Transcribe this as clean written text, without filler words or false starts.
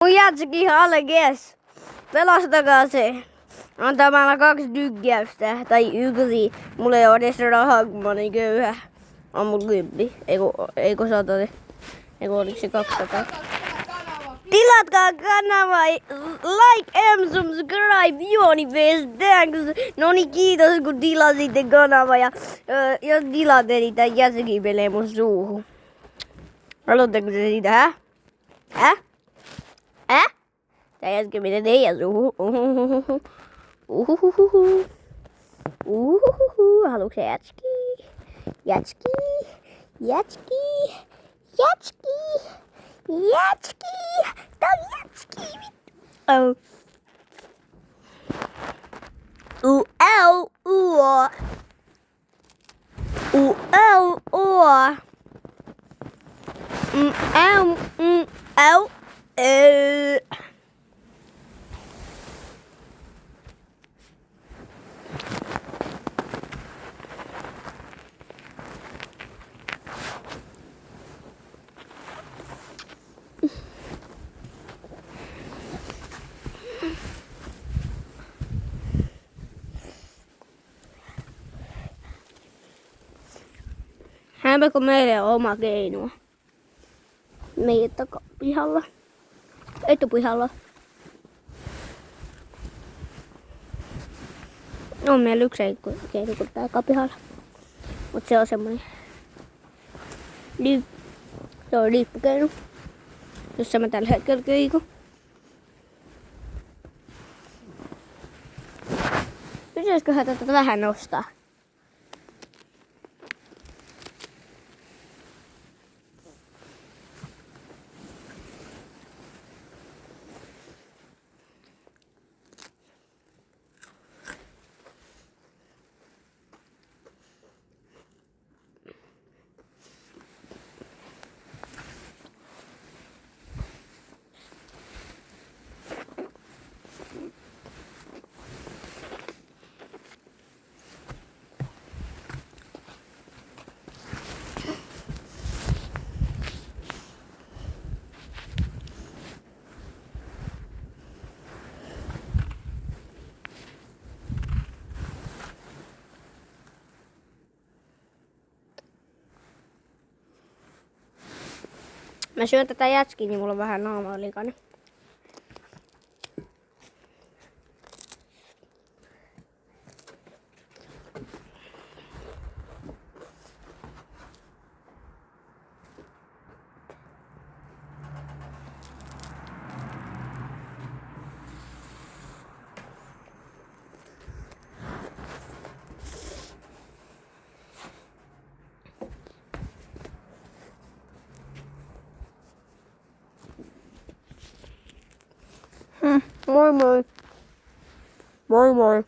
Mun jätsäkin alleges. Pelastakaa se. Antamalla 2 tykkäystä. Tai 1. Mulla ei oo edes rahaa, kun mä olin köyhä. On mulla 10. Eikö 100? Eikö oliko se 200? Tilatkaa kanava, like and subscribe, Juoni Best, thanks. No niin, kiitos kun tilasitte kanava ja jos tilaatte, niin tää jäsekin menee mun suuhun. Haluatteko se siitä, hä? Hä? Hä? Tää jäsekin menee teidän suuhun. Haluatko se jätski? Jätski? Jätski? Jätski? Jätski! Tää on jätski! Oh. Au! Au! Au! Au! Au! Au! Hämäkö meillä on oma keino? Meidän takapihalla. Etupihalla. On meillä yksi keino kuin takapihalla. Mut se on semmonen se on liippukeino. Jossa mä tällä hetkellä keikun. Pitäisiköhän tätä vähän nostaa? Mä syön tätä jätskiä, niin mulla on vähän naama likainen. Moi moi. Moi moi.